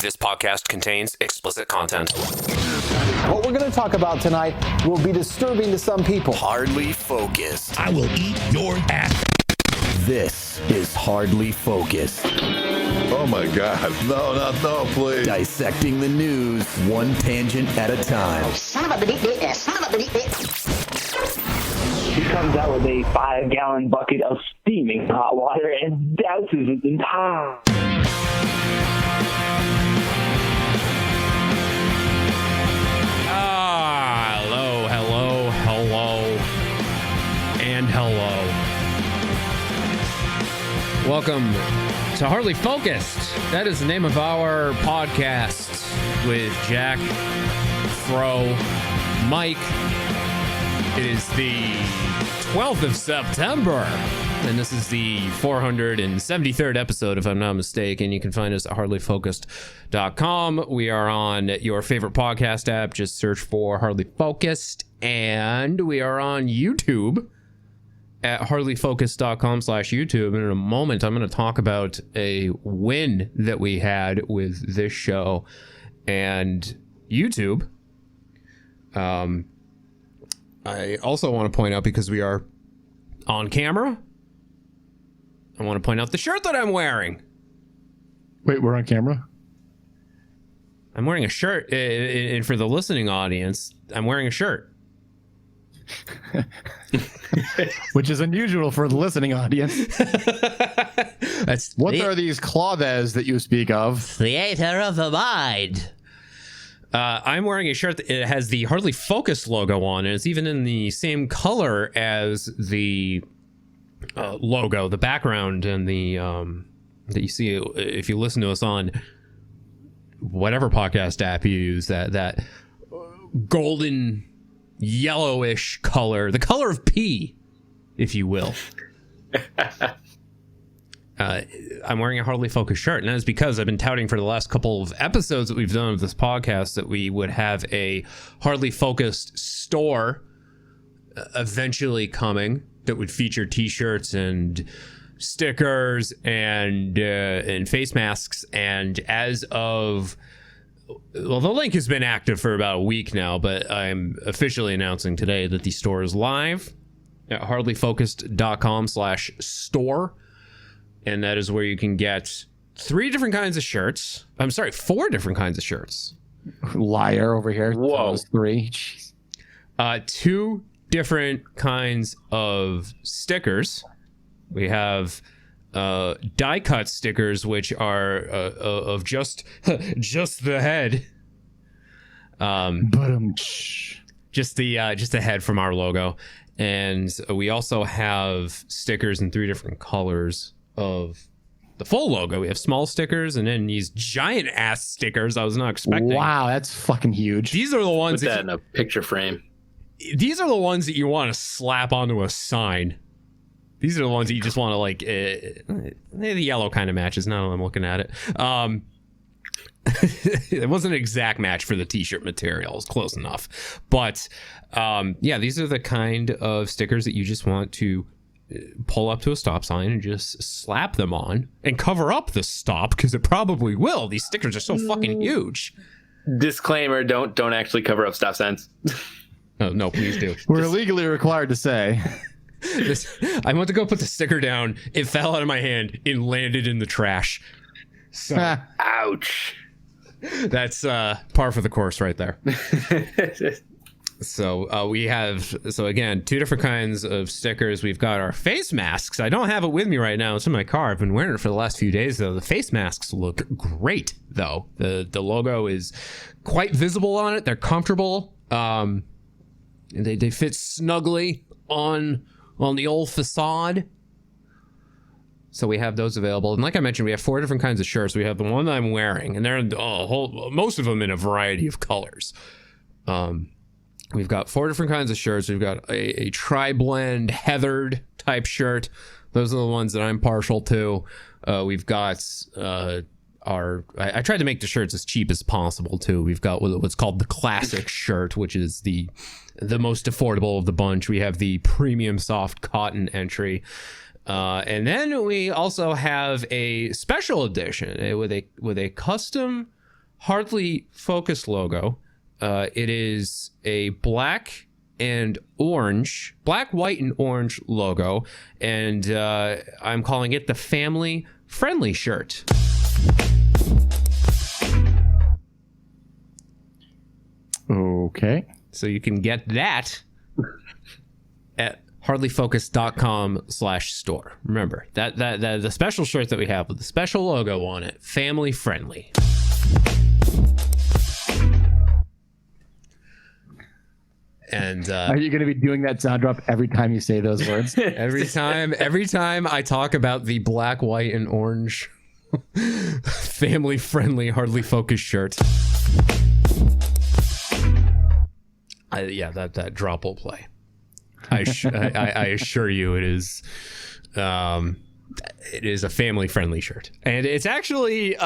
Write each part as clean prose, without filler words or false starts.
This podcast contains explicit content. What we're going to talk about tonight will be disturbing to some people. Hardly focused. I will eat your ass. This is Hardly Focused. Oh my God. No, please. Dissecting the news one tangent at a time. Son of a bitch, son of a bitch. He comes out with a 5-gallon bucket of steaming hot water and douses it entire. Hello. Welcome to Hardly Focused. That is the name of our podcast with Jack, Fro, Mike. It is the 12th of September, and this is the 473rd episode, if I'm not mistaken. You can find us at hardlyfocused.com. We are on your favorite podcast app. Just search for Hardly Focused, and we are on YouTube at hardlyfocused.com/YouTube. And in a moment, I'm going to talk about a win that we had with this show and YouTube. I also want to point out, because we are on camera, I want to point out the shirt that I'm wearing. Wait, we're on camera? I'm wearing a shirt, and for the listening audience, I'm wearing a shirt. Which is unusual for the listening audience. What are these clothes that you speak of? Theater of the mind. I'm wearing a shirt that it has the Hardly Focused logo on, and it's even in the same color as the logo, the background, and the that you see if you listen to us on whatever podcast app you use. That golden yellowish color, the color of pee, if you will. I'm wearing a Hardly Focused shirt, and that is because I've been touting for the last couple of episodes that we've done of this podcast that we would have a Hardly Focused store eventually coming that would feature t-shirts and stickers and face masks. And as of, well, the link has been active for about a week now, but I'm officially announcing today that the store is live at hardlyfocused.com/store. And that is where you can get 4 different kinds of shirts. Liar over here. Whoa. 3. Jeez. 2 different kinds of stickers. We have die cut stickers, which are of just the head. Just the head from our logo. And we also have stickers in 3 different colors of the full logo. We have small stickers and then these giant ass stickers I was not expecting. Wow, that's fucking huge. These are the ones put that in a picture frame. These are the ones that you want to slap onto a sign. These are the ones that you just want to like. The yellow kind of matches. Now that I'm looking at it, it wasn't an exact match for the t-shirt material. It was close enough, but yeah, these are the kind of stickers that you just want to pull up to a stop sign and just slap them on and cover up the stop, because it probably will. These stickers are so fucking huge. Disclaimer: don't actually cover up stop signs. Oh, no, please do. We're legally required to say. I went to go put the sticker down. It fell out of my hand and landed in the trash. So, ouch. That's par for the course right there. So we have, again, 2 different kinds of stickers. We've got our face masks. I don't have it with me right now. It's in my car. I've been wearing it for the last few days, though. The face masks look great, though. The logo is quite visible on it. They're comfortable. They fit snugly on the old facade. So we have those available. And like I mentioned, we have 4 different kinds of shirts. We have the one that I'm wearing, and they're in most of them in a variety of colors. We've got 4 different kinds of shirts. We've got a tri-blend heathered type shirt. Those are the ones that I'm partial to. We've got I tried to make the shirts as cheap as possible too. We've got what's called the classic shirt, which is the most affordable of the bunch. We have the premium soft cotton entry. And then we also have a special edition with a custom Hardly Focused logo. It is a black, white, and orange logo, and I'm calling it the family friendly shirt. Okay. So you can get that at hardlyfocused.com/store. Remember that the special shirt that we have with the special logo on it, family friendly. And are you going to be doing that sound drop every time you say those words? every time I talk about the black, white, and orange family friendly Hardly Focused shirt. That drop will play. I assure you it is a family friendly shirt, and it's actually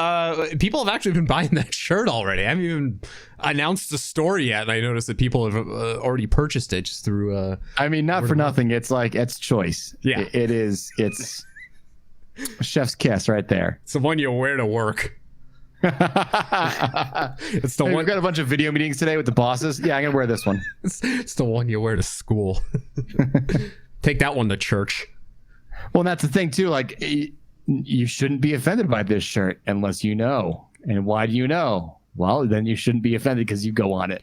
people have actually been buying that shirt already. I haven't even announced the store yet, and I noticed that people have already purchased it just through I mean, not for nothing, it's choice. Yeah, it's chef's kiss right there. It's the one you wear to work. It's the one. We've got a bunch of video meetings today with the bosses. Yeah, I'm gonna wear this one. It's the one you wear to school. Take that one to church. Well, that's the thing too. Like, you shouldn't be offended by this shirt unless you know. And why do you know? Well, then you shouldn't be offended because you go on it.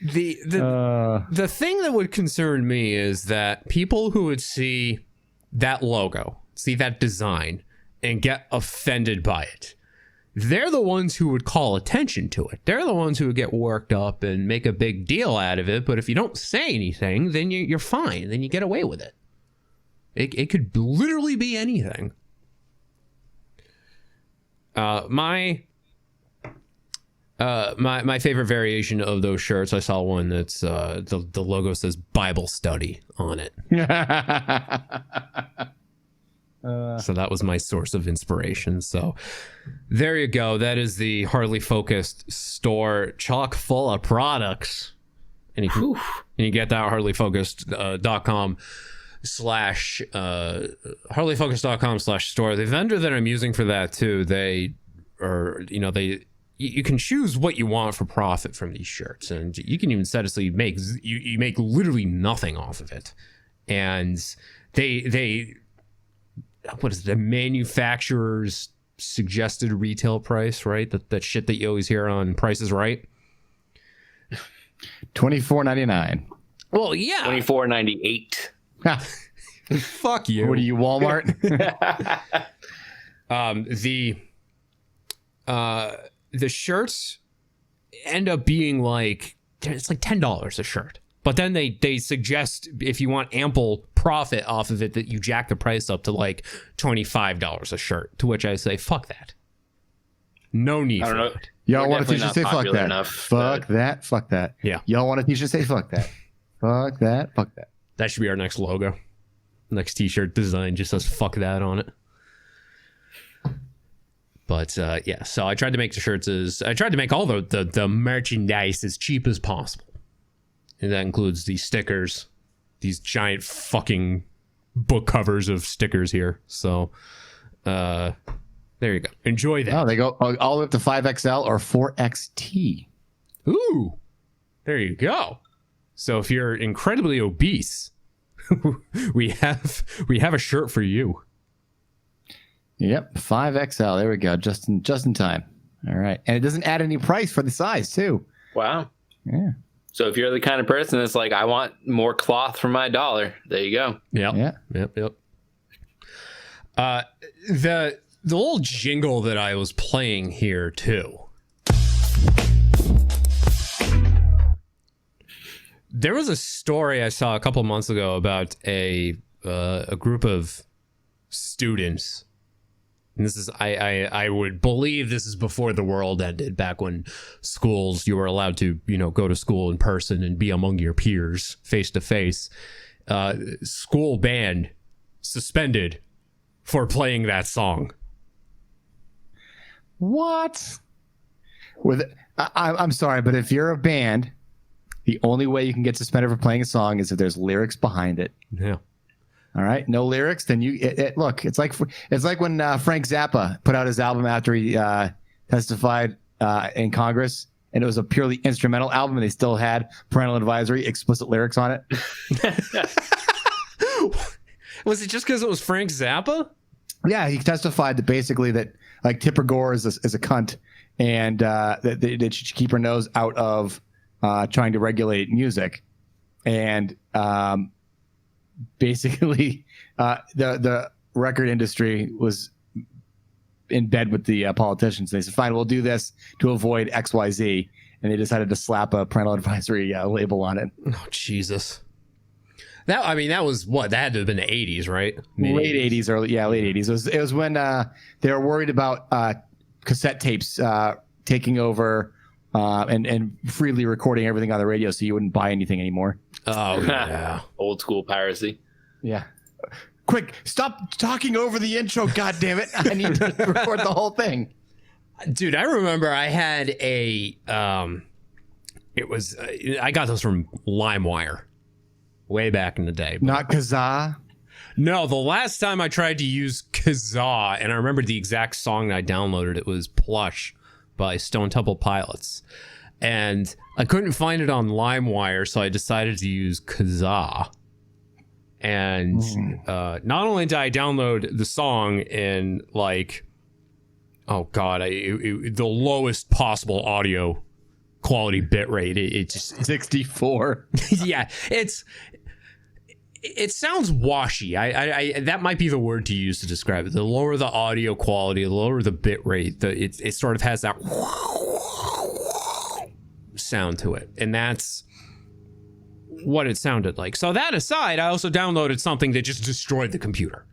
The thing that would concern me is that people who would see that logo, see that design, and get offended by it, they're the ones who would call attention to it. They're the ones who would get worked up and make a big deal out of it. But if you don't say anything, then you're fine. Then you get away with it. It could literally be anything. My favorite variation of those shirts, I saw one that's the logo says Bible study on it. So that was my source of inspiration. So there you go. That is the Hardly Focused store, chock full of products. And you get that at hardlyfocused.com hardlyfocused.com/store. The vendor that I'm using for that too, you can choose what you want for profit from these shirts, and you can even set aside you make literally nothing off of it. And they what is it, the manufacturer's suggested retail price, right? That shit that you always hear on Price is Right. $24.99. Well, yeah. $24.98. Fuck you. What are you, Walmart? The shirts end up being it's like $10 a shirt. But then they suggest, if you want ample profit off of it, that you jack the price up to like $25 a shirt. To which I say, fuck that. No need for that. Y'all want a t-shirt? Say fuck that. Fuck that. Yeah. Y'all want a t-shirt? Say fuck that. Fuck that. Fuck that. That should be our next logo. Next t-shirt design just says fuck that on it. But yeah, so I tried to make all the merchandise as cheap as possible. And that includes these stickers, these giant fucking book covers of stickers here. So there you go. Enjoy that. Oh, they go all the way up to 5XL or 4XT. Ooh, there you go. So if you're incredibly obese, we have a shirt for you. Yep, 5XL. There we go. Just in time. All right, and it doesn't add any price for the size too. Wow. Yeah. So if you're the kind of person that's like, I want more cloth for my $1, there you go. Yep. The little jingle that I was playing here too. There was a story I saw a couple months ago about a group of students. And this is, I would believe this is before the world ended, back when schools, you were allowed to, go to school in person and be among your peers face to face. School band suspended for playing that song. What? I'm sorry, but if you're a band, the only way you can get suspended for playing a song is if there's lyrics behind it. Yeah. All right, no lyrics, then look. It's like when Frank Zappa put out his album after he testified in Congress, and it was a purely instrumental album, and they still had parental advisory, explicit lyrics on it. Was it just because it was Frank Zappa? Yeah, he testified that basically that like Tipper Gore is a cunt, and that she should keep her nose out of trying to regulate music, and basically the record industry was in bed with the politicians. They said, "Fine, we'll do this to avoid XYZ," and they decided to slap a parental advisory label on it. Oh Jesus! That was what? That had to have been the 80s, right? Late 80s, late 80s. It was when they were worried about cassette tapes taking over and freely recording everything on the radio, so you wouldn't buy anything anymore. Oh yeah, old school piracy. Yeah. Quick, stop talking over the intro, goddammit. I need to record the whole thing. Dude, I remember I had I got those from Limewire way back in the day. Not Kazaa? No, the last time I tried to use Kazaa, and I remember the exact song that I downloaded, it was Plush by Stone Temple Pilots. And I couldn't find it on Limewire, so I decided to use Kazaa. And not only did I download the song in the lowest possible audio quality bitrate, it just 64. Yeah, it sounds washy. I that might be the word to use to describe it. The lower the audio quality, the lower the bitrate, it sort of has that sound to it, and that's what it sounded like. So that aside, I also downloaded something that just destroyed the computer.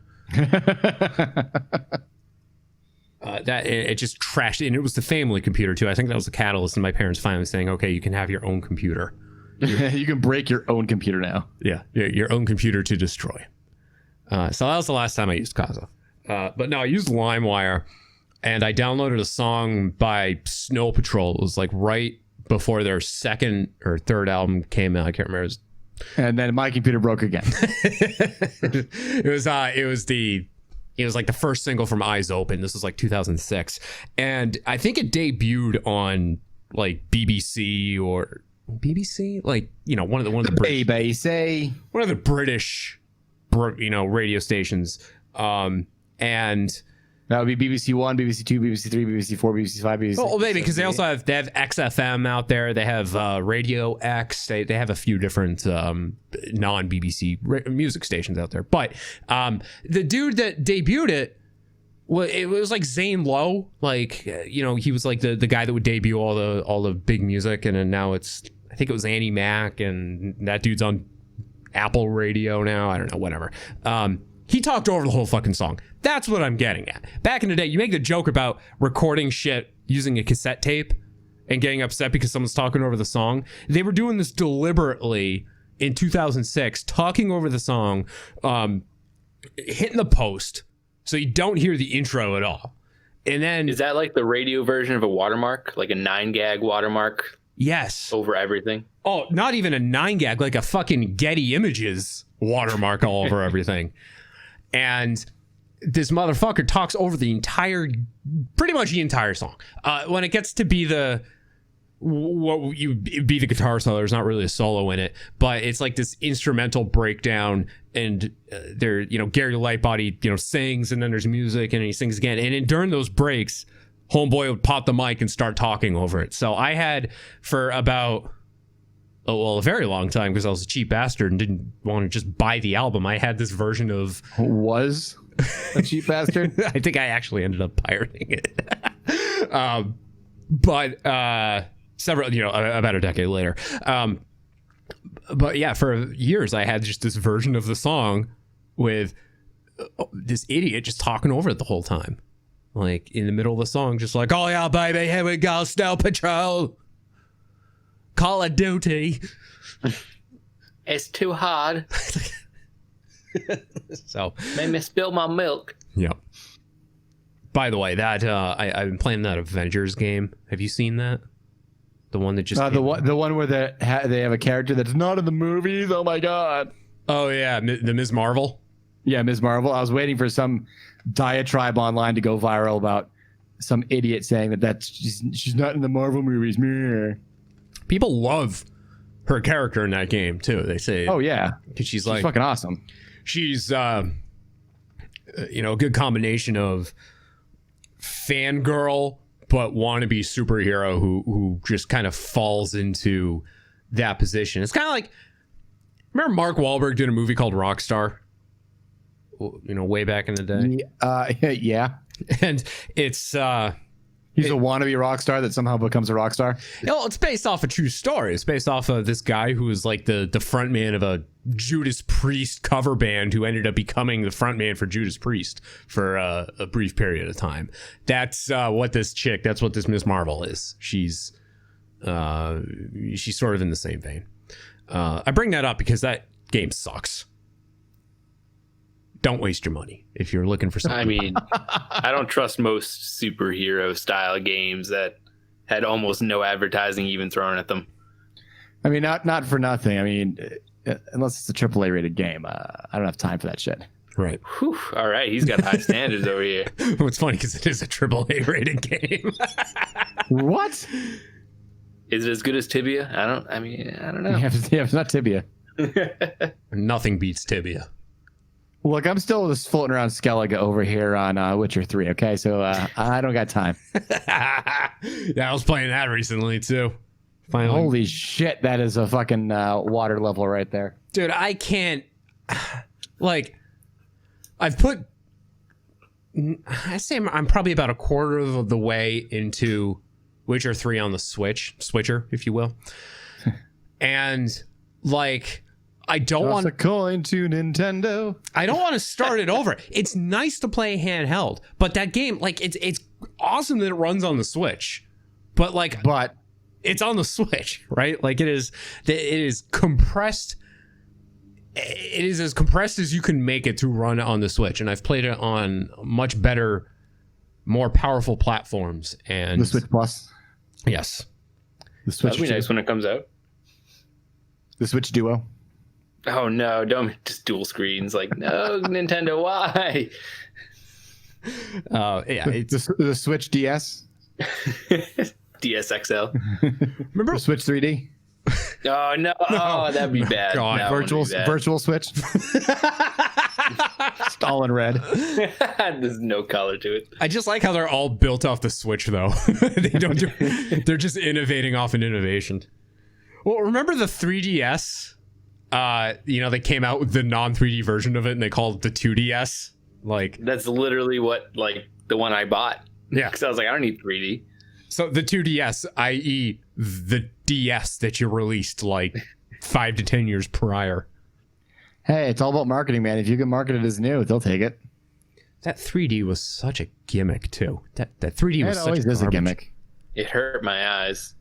That it just trashed, and it was the family computer too. I think that was the catalyst in my parents finally saying, "Okay, you can have your own computer. You can break your own computer now." Yeah, your own computer to destroy." So that was the last time I used Kazaa. But no, I used LimeWire, and I downloaded a song by Snow Patrol. It was like right before their second or third album came out. I can't remember. And then my computer broke again. It was like the first single from Eyes Open. This was like 2006, and I think it debuted on like BBC, like one of the BBC, one of the British radio stations, and that would be BBC One, BBC Two, BBC Three, BBC Four, BBC Five, BBC. Oh, maybe because they also have XFM out there. They have Radio X. They have a few different non-BBC music stations out there. But the dude that debuted it, well, it was like Zane Lowe. Like he was like the guy that would debut all the big music, and then now I think it was Annie Mac, and that dude's on Apple Radio now. I don't know, whatever. He talked over the whole fucking song. That's what I'm getting at. Back in the day, you make the joke about recording shit using a cassette tape and getting upset because someone's talking over the song. They were doing this deliberately in 2006, talking over the song, hitting the post so you don't hear the intro at all. And then... Is that like the radio version of a watermark? Like a 9-gag watermark? Yes. Over everything? Oh, not even a 9-gag, like a fucking Getty Images watermark all over everything. And this motherfucker talks over pretty much the entire song. When it gets to be the guitar solo, there's not really a solo in it, but it's like this instrumental breakdown, and Gary Lightbody, sings, and then there's music, and he sings again. And then during those breaks, homeboy would pop the mic and start talking over it. So I had for about... a very long time, because I was a cheap bastard and didn't want to just buy the album. I had this version of... Was a cheap bastard? I think I actually ended up pirating it. But about a decade later. But yeah, for years I had just this version of the song with this idiot just talking over it the whole time. Like in the middle of the song, just like, "Oh yeah, baby, here we go, Snow Patrol. Call of Duty. It's too hard. So made me spill my milk." Yep. By the way, that I've been playing that Avengers game. Have you seen that? The one that just the one where they have a character that's not in the movies. Oh my god. Oh yeah, the Ms. Marvel. Yeah, Ms. Marvel. I was waiting for some diatribe online to go viral about some idiot saying that she's not in the Marvel movies. Meh. People love her character in that game too. They say, "Oh yeah," because she's like fucking awesome. She's a good combination of fangirl but wannabe superhero who just kind of falls into that position. It's kind of like, remember Mark Wahlberg did a movie called Rockstar? Way back in the day. Yeah. And it's he's a wannabe rock star that somehow becomes a rock star. It's based off a true story. It's based off of this guy who was like the front man of a Judas Priest cover band who ended up becoming the front man for Judas Priest for a brief period of time. That's what this Ms. Marvel is. She's sort of in the same vein. I bring that up because that game sucks. Don't waste your money if you're looking for something. I mean, I don't trust most superhero style games that had almost no advertising even thrown at them. I mean, not for nothing. I mean, unless it's a AAA rated game, I don't have time for that shit. Right. Whew, all right, he's got high standards over here. Well, it's funny because it is a AAA rated game. What? Is it as good as Tibia? I don't know. Yeah, it's not Tibia. Nothing beats Tibia. Look, I'm still just floating around Skellige over here on Witcher 3, okay? So I don't got time. Yeah, I was playing that recently, too. Finally. Holy shit, that is a fucking water level right there. Dude, I can't... Like, I've put... I say I'm probably about a quarter of the way into Witcher 3 on the Switcher, if you will. And, like... I don't want a coin to Nintendo. I don't want to start it over. It's nice to play handheld, but that game, like, it's awesome that it runs on the Switch, but it's on the Switch, right? Like, it is compressed. It is as compressed as you can make it to run on the Switch, and I've played it on much better, more powerful platforms. And the Switch Plus. Yes, the Switch. That'll be nice when it comes out. The Switch Duo. Oh no, don't just dual screens. Like, no, Nintendo, why? Yeah, the Switch DS. DSXL. Remember the Switch 3D? Oh no, oh, that'd be bad. God, that virtual Switch. Just all in red. There's no color to it. I just like how they're all built off the Switch, though. They're just innovating off an innovation. Well, remember the 3DS? They came out with the non-3D version of it, and they called it the 2DS. Like, that's literally what, like, the one I bought. Yeah, because I was like, I don't need 3D. So the 2DS, i.e., the DS that you released like 5 to 10 years prior. Hey, it's all about marketing, man. If you can market it as new, they'll take it. That 3D was such a gimmick too. That 3D was such a gimmick. It hurt my eyes.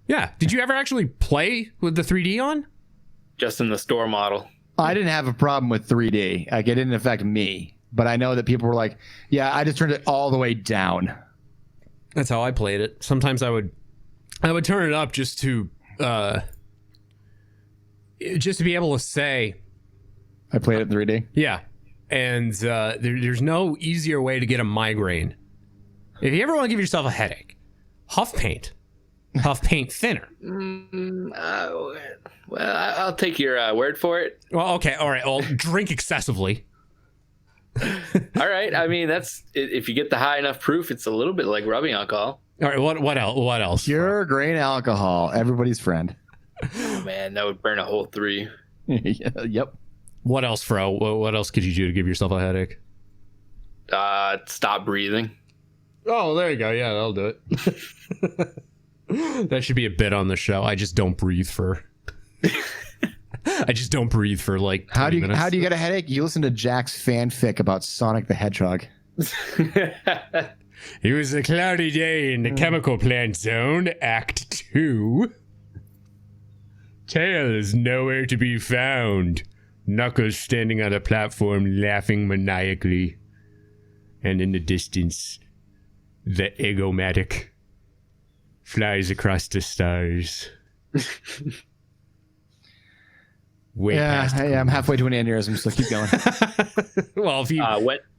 Yeah. Did you ever actually play with the 3D on? Just in the store model. I didn't have a problem with 3D. Like, it didn't affect me. But I know that people were like, yeah, I just turned it all the way down. That's how I played it. Sometimes I would turn it up just to be able to say I played it in 3D. Yeah. And there's no easier way to get a migraine. If you ever want to give yourself a headache, huff paint. Huff paint thinner. Well, I'll take your word for it. Well, okay. All right. I'll drink excessively. All right. I mean, that's if you get the high enough proof, it's a little bit like rubbing alcohol. All right. What else? What else? Pure grain alcohol. Everybody's friend. Oh, man, that would burn a whole 3. Yep. What else, Fro? What else could you do to give yourself a headache? Stop breathing. Oh, there you go. Yeah, that'll do it. That should be a bit on the show. I just don't breathe for. Like 20 minutes. How do you get a headache? You listen to Jack's fanfic about Sonic the Hedgehog. It was a cloudy day in the chemical plant zone, Act 2. Tails nowhere to be found. Knuckles standing on a platform laughing maniacally. And in the distance, the Egomatic flies across the stars. I'm halfway to an aneurysm, so keep going. Well, if you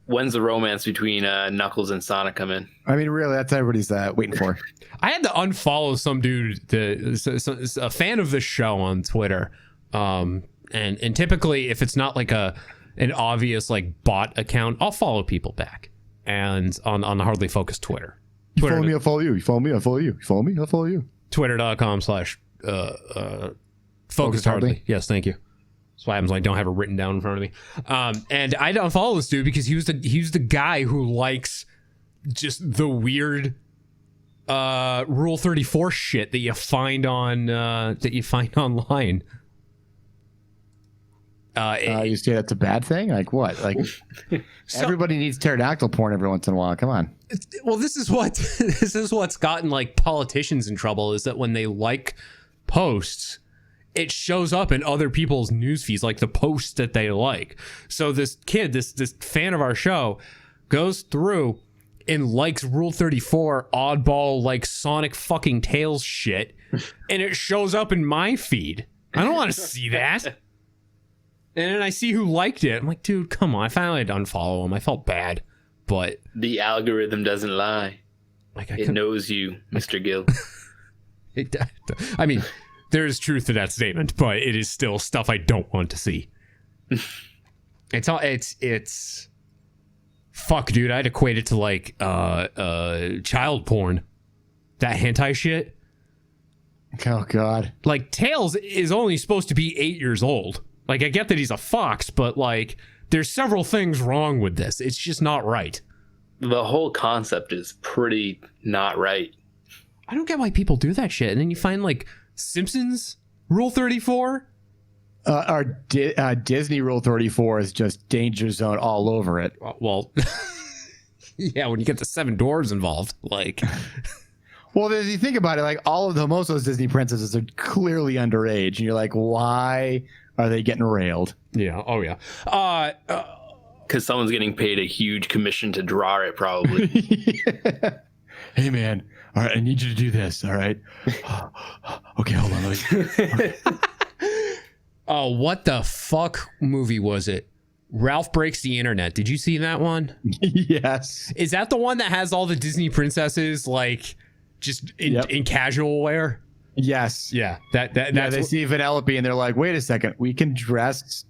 When's the romance between Knuckles and Sonic come in? I mean, really, that's what everybody's waiting for. I had to unfollow some dude, a fan of the show on Twitter. And typically, if it's not like an obvious like bot account, I'll follow people back. And on the Hardly Focused Twitter. You follow me, I'll follow you. You follow me, I'll follow you. You follow me, I'll follow you. Twitter.com/Focused Hardly. Yes, thank you. That's why I don't have it written down in front of me. And I don't follow this dude because he was the guy who likes just the weird Rule 34 shit that you find online. You say that's a bad thing? Like what? Like everybody needs pterodactyl porn every once in a while. Come on. Well, this is what's gotten like politicians in trouble, is that when they like posts, it shows up in other people's news feeds, like the posts that they like. So this kid, this fan of our show, goes through and likes Rule 34 oddball like Sonic fucking Tails shit, and it shows up in my feed. I don't want to see that. And then I see who liked it. I'm like, dude, come on. I finally had to unfollow him. I felt bad, but the algorithm doesn't lie. Like it knows you, Mr. Gill. I mean, there is truth to that statement, but it is still stuff I don't want to see. It's fuck, dude. I'd equate it to like child porn, that hentai shit. Oh God! Like Tails is only supposed to be 8 years old. Like I get that he's a fox, but like there's several things wrong with this. It's just not right. The whole concept is pretty not right. I don't get why people do that shit. And then you find like Simpsons Rule 34. Our Disney Rule 34 is just danger zone all over it. Well, yeah, when you get the Seven Dwarves involved, like. Well, if you think about it, like most of those Disney princesses are clearly underage, and you're like, why are they getting railed? Yeah. Oh yeah. Because someone's getting paid a huge commission to draw it, probably. Yeah. Hey man, all right, I need you to do this. All right. Okay, hold on. Oh, what the fuck movie was it? Ralph Breaks the Internet. Did you see that one? Yes. Is that the one that has all the Disney princesses like just in casual wear? Yes. Yeah. That's they see Vanellope and they're like, wait a second, we can dress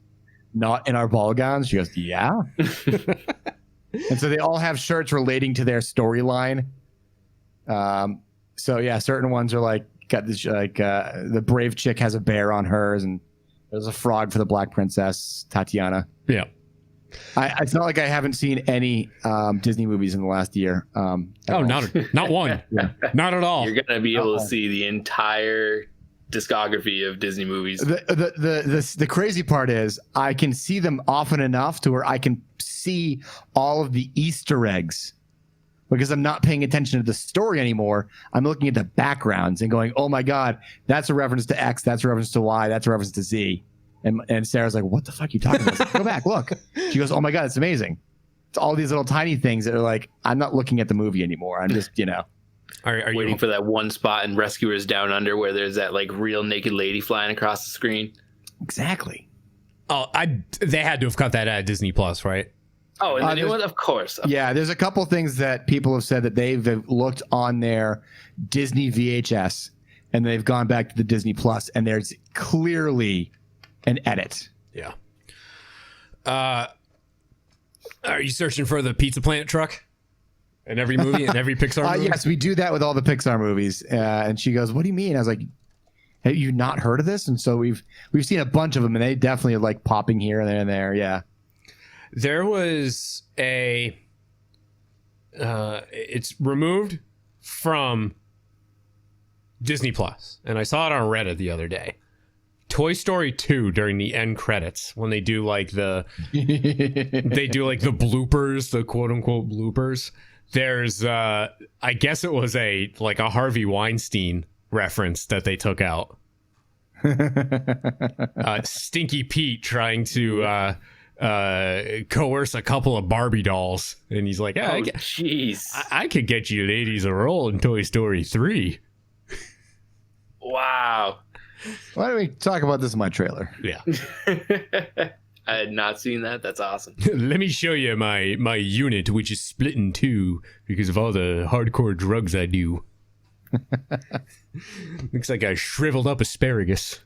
not in our ball gowns. She goes, yeah. And so they all have shirts relating to their storyline. So yeah, certain ones are like got this like the brave chick has a bear on hers, and there's a frog for the black princess Tatiana. Yeah. It's not like I haven't seen any Disney movies in the last year. Not one. Yeah. Not at all. You're gonna be able to see the entire discography of Disney movies. The crazy part is I can see them often enough to where I can see all of the Easter eggs, because I'm not paying attention to the story anymore. I'm looking at the backgrounds and going, oh my God, that's a reference to X, that's a reference to Y, that's a reference to Z. And Sarah's like, what the fuck are you talking about? Like, go back, look. She goes, oh my God, it's amazing. It's all these little tiny things that are like, I'm not looking at the movie anymore. I'm just, Are you waiting for that one spot in Rescuers Down Under where there's that like real naked lady flying across the screen? Exactly. Oh, they had to have cut that out of Disney Plus, right? Oh, and the new one, of course. Yeah, there's a couple things that people have said that they've looked on their Disney VHS and they've gone back to the Disney Plus, and there's clearly an edit. Yeah. Are you searching for the Pizza Planet truck in every movie, in every Pixar movie? Yes, we do that with all the Pixar movies. And she goes, what do you mean? I was like, have you not heard of this? And so we've seen a bunch of them, and they definitely are like popping here and there and there. Yeah. There was it's removed from Disney Plus, and I saw it on Reddit the other day. Toy Story 2 during the end credits, when they do like the bloopers, the quote unquote bloopers. There's I guess it was a Harvey Weinstein reference that they took out. Stinky Pete trying to coerce a couple of Barbie dolls, and he's like, jeez, I could get you ladies a roll in Toy Story 3. Wow. Why don't we talk about this in my trailer? Yeah. I had not seen that. That's awesome. Let me show you my unit, which is split in two because of all the hardcore drugs I do. Looks like a shriveled up asparagus.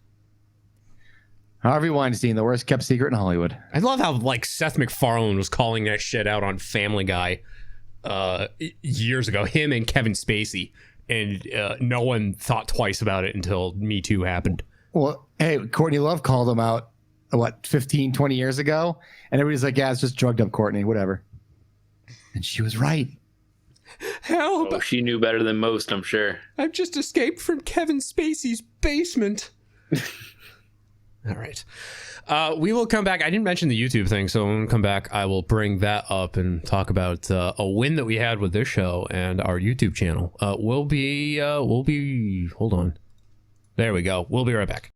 Harvey Weinstein, the worst kept secret in Hollywood. I love how like Seth MacFarlane was calling that shit out on Family Guy years ago. Him and Kevin Spacey, and no one thought twice about it until Me Too happened. Well, hey, Courtney Love called him out, 15, 20 years ago? And everybody's like, yeah, it's just drugged up Courtney, whatever. And she was right. Help! Oh, she knew better than most, I'm sure. I've just escaped from Kevin Spacey's basement. All right. We will come back. I didn't mention the YouTube thing, so when we come back, I will bring that up and talk about a win that we had with this show and our YouTube channel. We'll be hold on. There we go. We'll be right back.